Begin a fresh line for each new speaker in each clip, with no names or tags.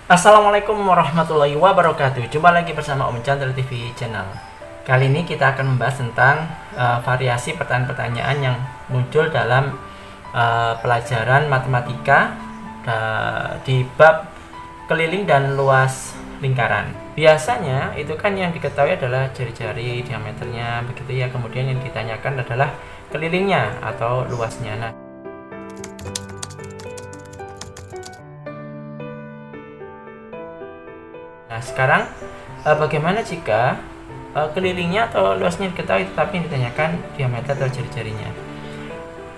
Assalamualaikum warahmatullahi wabarakatuh. Jumpa lagi bersama Om Chandra TV Channel. Kali ini kita akan membahas tentang variasi pertanyaan-pertanyaan yang muncul dalam pelajaran matematika di bab keliling dan luas lingkaran. Biasanya itu kan yang diketahui adalah jari-jari, diameternya, begitu ya. Kemudian yang ditanyakan adalah kelilingnya atau luasnya. Nah, sekarang bagaimana jika kelilingnya atau luasnya diketahui tetapi yang ditanyakan diameter atau jari-jarinya?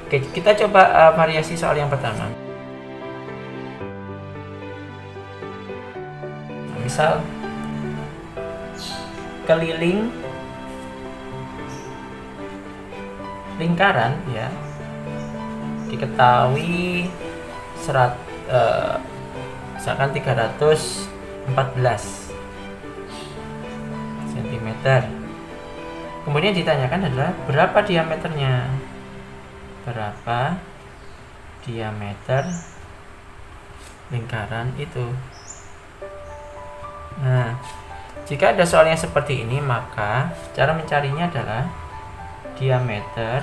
Oke, kita coba variasi soal yang pertama. Misal keliling lingkaran ya diketahui misalkan 314 cm. Kemudian ditanyakan adalah berapa diameternya? Berapa diameter lingkaran itu? Nah, jika ada soal yang seperti ini, maka cara mencarinya adalah diameter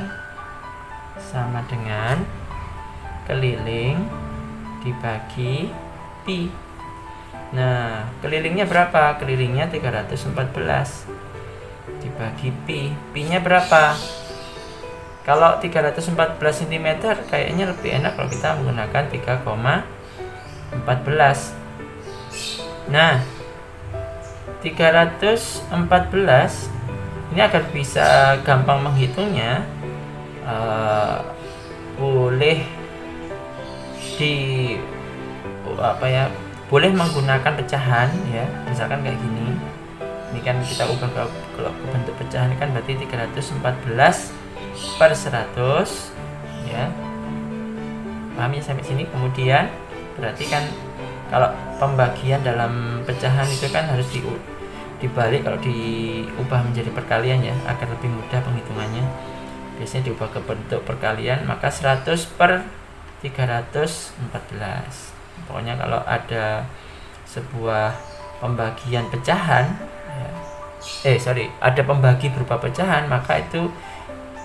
sama dengan keliling dibagi pi. Nah, kelilingnya berapa? Kelilingnya 314 dibagi pi. Pi-nya berapa? Kalau 314 cm kayaknya lebih enak kalau kita menggunakan 3,14. Nah, 314 ini agar bisa gampang menghitungnya, boleh boleh menggunakan pecahan ya, misalkan kayak gini. Ini kan kita ubah ke bentuk pecahan kan berarti 314 per 100 ya. Paham ya sampai sini? Kemudian berarti kan kalau pembagian dalam pecahan itu kan harus dibalik kalau diubah menjadi perkalian ya, agar lebih mudah penghitungannya. Biasanya diubah ke bentuk perkalian, maka 100 per 314. Pokoknya kalau ada sebuah pembagian pecahan ya, ada pembagi berupa pecahan, maka itu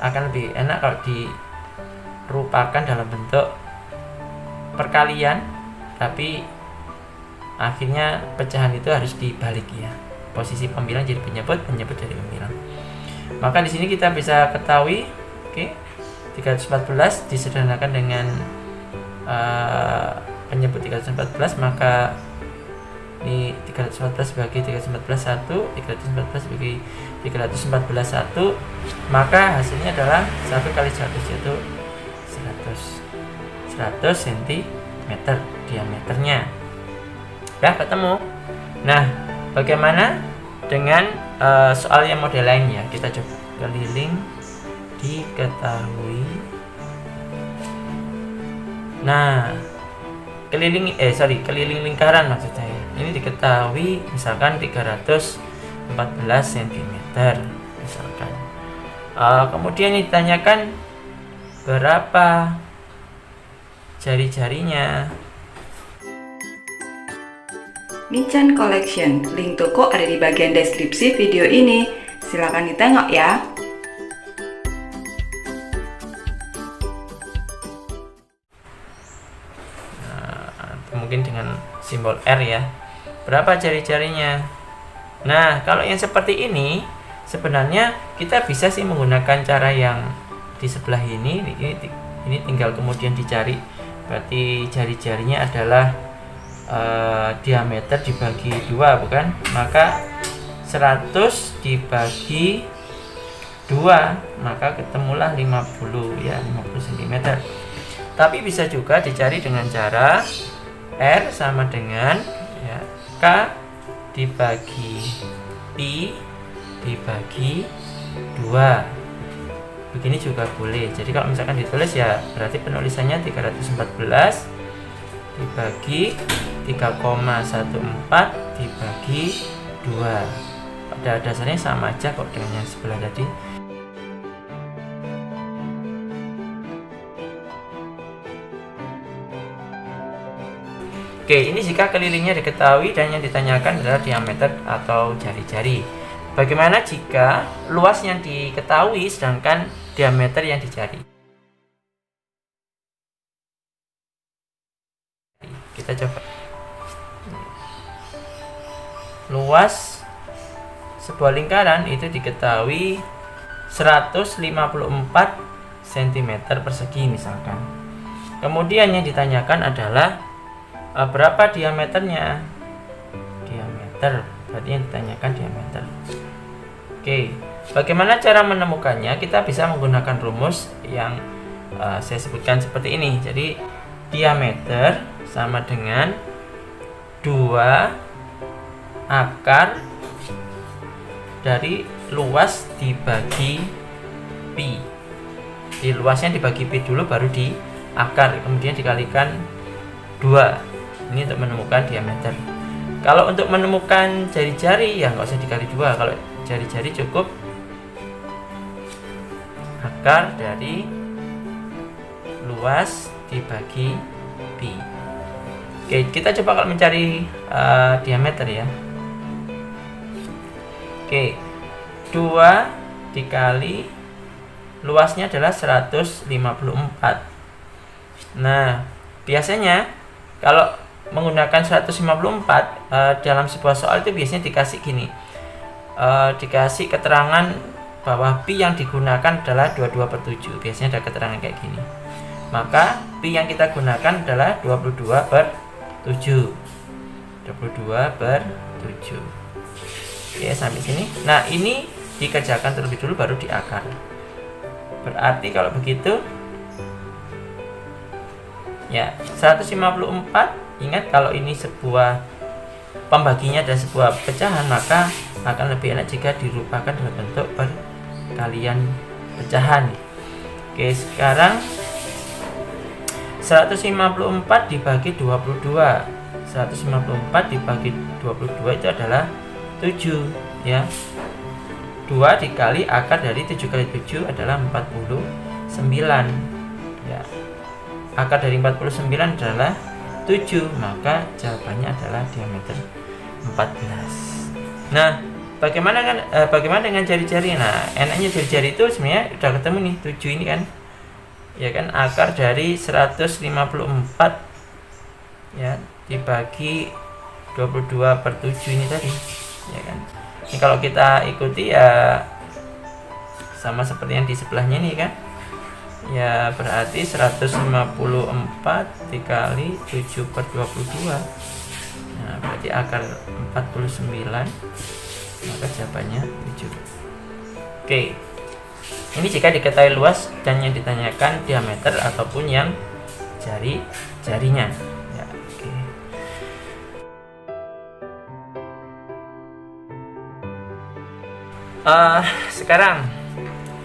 akan lebih enak kalau dirupakan dalam bentuk perkalian, tapi akhirnya pecahan itu harus dibalik ya. Posisi pembilang jadi penyebut dari pembilang. Maka di sini kita bisa ketahui, 314 disederhanakan dengan penyebut 314, maka ini 314 bagi 314 1, 314 bagi 314 1, maka hasilnya adalah 1 kali 100 yaitu 100 cm diameternya. Udah ketemu. Nah, bagaimana dengan soal yang model lainnya? Kita coba. Keliling diketahui. Nah, keliling lingkaran maksud saya. Ini diketahui misalkan 314 cm misalkan. Kemudian ditanyakan berapa jari-jarinya.
Michan Collection, link toko ada di bagian deskripsi video ini. Silakan ditengok ya.
Mungkin dengan simbol R ya. Berapa jari-jarinya? Nah, kalau yang seperti ini sebenarnya kita bisa sih menggunakan cara yang di sebelah ini tinggal kemudian dicari. Berarti jari-jarinya adalah diameter dibagi 2, bukan? Maka 100 dibagi 2, maka ketemulah 50 ya, 50 cm. Tapi bisa juga dicari dengan cara R sama dengan ya, K dibagi Pi dibagi 2. Begini juga boleh. Jadi kalau misalkan ditulis ya berarti penulisannya 314 dibagi 3,14 dibagi 2. Pada dasarnya sama aja kok dengan yang sebelah tadi. Oke, Oke, ini jika kelilingnya diketahui dan yang ditanyakan adalah diameter atau jari-jari. Bagaimana jika luas yang diketahui sedangkan diameter yang dicari? Kita coba. Luas sebuah lingkaran itu diketahui 154 cm persegi misalkan. Kemudian yang ditanyakan adalah berapa diameternya? Diameter, berarti yang ditanyakan diameter. Oke, bagaimana cara menemukannya? Kita bisa menggunakan rumus yang saya sebutkan seperti ini. Jadi diameter sama dengan 2 akar dari luas dibagi pi. Di luasnya dibagi pi dulu, baru di akar, kemudian dikalikan 2. Ini untuk menemukan diameter. Kalau untuk menemukan jari-jari ya nggak usah dikali 2. Kalau jari-jari cukup akar dari luas dibagi pi. Oke, kita coba kalau mencari diameter ya. Oke, 2 dikali luasnya adalah 154. Nah, biasanya kalau menggunakan 154 dalam sebuah soal itu biasanya dikasih gini. Dikasih keterangan bahwa pi yang digunakan adalah 22/7. Biasanya ada keterangan kayak gini. Maka pi yang kita gunakan adalah 22/7. 22/7. Oke, sampai sini. Nah, ini dikerjakan terlebih dulu baru diakar. Berarti kalau begitu ya 154, ingat kalau ini sebuah pembaginya dan sebuah pecahan, maka akan lebih enak jika dirupakan dalam bentuk perkalian pecahan. Oke, sekarang 154 dibagi 22. 154 dibagi 22 itu adalah 7 ya. 2 dikali akar dari 7 kali 7 adalah 49 ya. Akar dari 49 adalah 7, maka jawabannya adalah diameter 14. Nah, bagaimana dengan jari-jari? Nah, enaknya jari-jari itu sebenarnya udah ketemu nih 7 ini kan. Ya kan, akar dari 154 ya dibagi 22/7 ini tadi. Ya kan. Ini kalau kita ikuti ya sama seperti yang di sebelahnya nih kan. Ya berarti 154 dikali 7/22. Nah, berarti akar 49. Maka jawabannya 7. Oke. Ini jika diketahui luas dan yang ditanyakan diameter ataupun yang jari-jarinya. Ya, oke. Sekarang,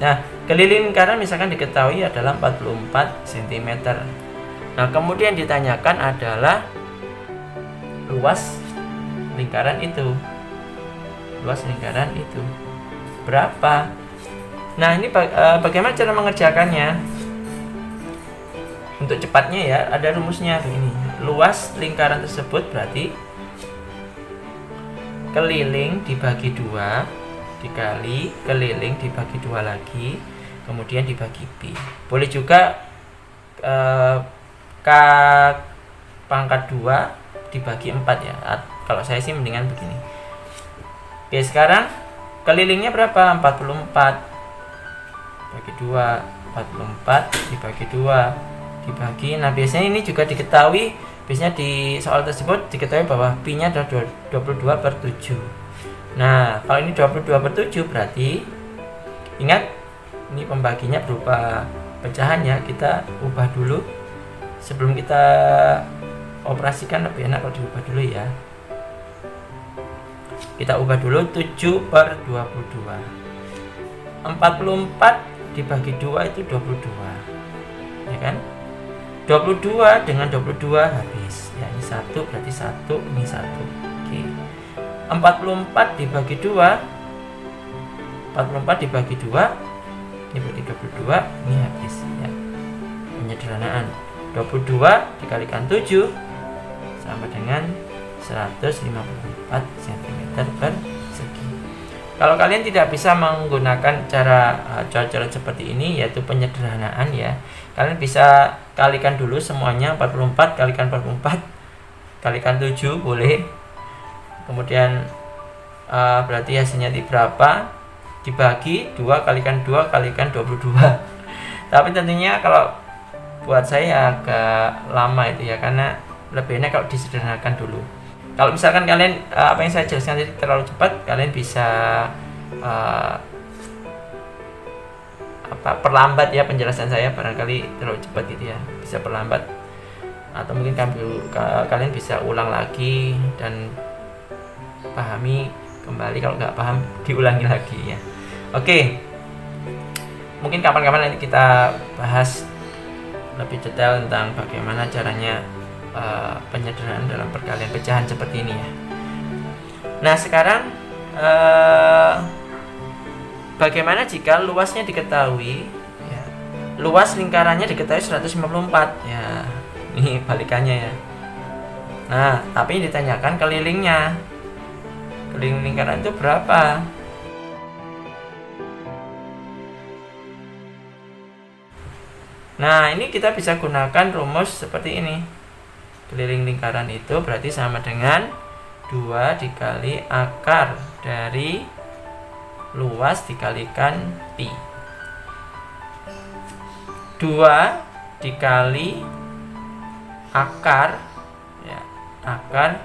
nah, keliling lingkaran misalkan diketahui adalah 44 cm. Nah, kemudian ditanyakan adalah luas lingkaran itu. Luas lingkaran itu berapa? Nah, ini bagaimana cara mengerjakannya? Untuk cepatnya ya, ada rumusnya begini. Luas lingkaran tersebut berarti keliling dibagi 2 dikali keliling dibagi 2 lagi, kemudian dibagi pi. Boleh juga K pangkat 2 dibagi 4 ya. Kalau saya sih mendingan begini. Oke, sekarang kelilingnya berapa? 44 bagi 2, 44 dibagi 2 dibagi. Nah, biasanya ini juga diketahui, biasanya di soal tersebut diketahui bahwa pi nya adalah 22/7. Nah, kalau ini 22/7 berarti ingat ini pembaginya berupa pecahan ya. Kita ubah dulu sebelum kita operasikan, lebih enak kalau diubah dulu ya. Kita ubah dulu 7/22. 44 dibagi 2 itu 22. Ya kan? 22 dengan 22 habis. Ya, ini 1 berarti 1, ini 1. Oke. 44 dibagi 2. 44 dibagi 2 ini berarti 22, ini habis ya. Penyederhanaan. 22 dikalikan 7 sama dengan 154 cm persegi. Kalau kalian tidak bisa menggunakan cara coret-coret seperti ini, yaitu penyederhanaan ya, kalian bisa kalikan dulu semuanya, 44 kalikan 44 kalikan 7 boleh. Kemudian berarti hasilnya berapa, dibagi 2 kalikan 2 kalikan 22. Tapi tentunya kalau buat saya agak lama itu ya, karena lebih enak kalau disederhanakan dulu. Kalau misalkan kalian apa yang saya jelaskan tadi terlalu cepat, kalian bisa perlambat ya penjelasan saya, barangkali terlalu cepat gitu ya, bisa perlambat, atau mungkin kalian bisa ulang lagi dan pahami kembali, kalau nggak paham diulangi lagi ya. Oke, mungkin kapan-kapan nanti kita bahas lebih detail tentang bagaimana caranya penyederhanaan dalam perkalian pecahan seperti ini ya. Nah sekarang bagaimana jika luasnya diketahui ya, luas lingkarannya diketahui 154 ya, ini balikannya ya. Nah tapi yang ditanyakan kelilingnya, keliling lingkaran itu berapa? Nah ini kita bisa gunakan rumus seperti ini. Keliling lingkaran itu berarti sama dengan 2 dikali akar dari luas dikalikan pi. 2 dikali akar ya, akar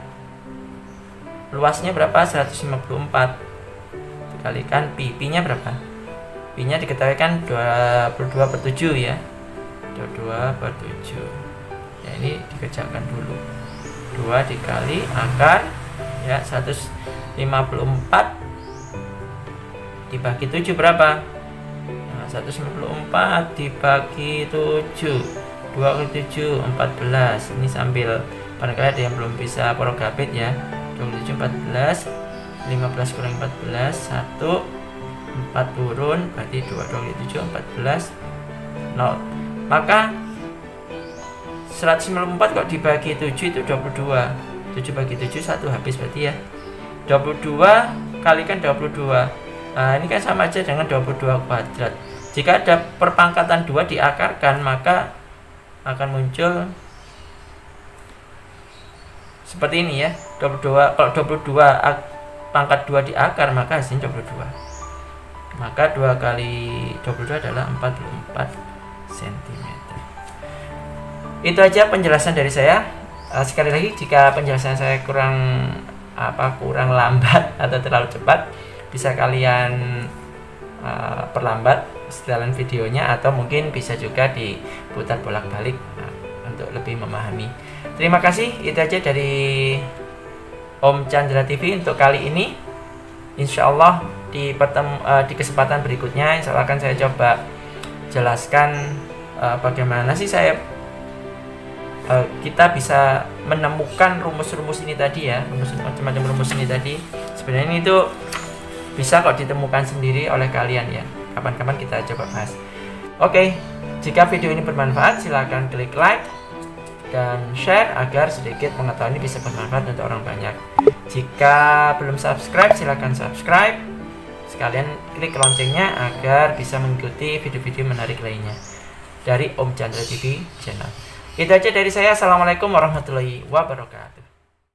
luasnya berapa? 154 dikalikan pi. Pi nya berapa? Pi nya diketahui kan 22/7 ya, 22/7 ya, ini dikerjakan dulu. 2 dikali akar ya 154 dibagi 7 berapa? Nah, 154 dibagi 7, 2 kali 7 14. Ini sambil barangkali ada yang belum bisa porogabit ya. 27 14, 15 kurang 14 1, 4 turun berarti 2 kali 7 14 0. Maka 194 kok dibagi 7 itu 22. 7 bagi 7 1 habis berarti ya. 22 kalikan 22. Nah, ini kan sama aja dengan 22 kuadrat. Jika ada perpangkatan 2 diakarkan, maka akan muncul seperti ini ya. 22, kalau 22 pangkat 2 diakar, maka hasilnya 22. Maka 2 kali 22 adalah 44 cm. Itu aja penjelasan dari saya. Sekali lagi, jika penjelasan saya kurang lambat atau terlalu cepat, bisa kalian perlambat setelan videonya, atau mungkin bisa juga diputar bolak-balik untuk lebih memahami. Terima kasih. Itu aja dari Om Chandra TV untuk kali ini. Insya Allah di kesempatan berikutnya, insya Allah akan saya coba jelaskan bagaimana sih kita bisa menemukan rumus-rumus ini tadi ya, macam-macam rumus ini tadi. Sebenarnya ini itu bisa kok ditemukan sendiri oleh kalian ya. Kapan-kapan kita coba bahas. Oke, jika video ini bermanfaat, silahkan klik like dan share agar sedikit pengetahuan ini bisa bermanfaat untuk orang banyak. Jika belum subscribe, silahkan subscribe. Sekalian klik loncengnya agar bisa mengikuti video-video menarik lainnya dari Om Chandra TV Channel. Itu aja dari saya. Assalamualaikum warahmatullahi wabarakatuh.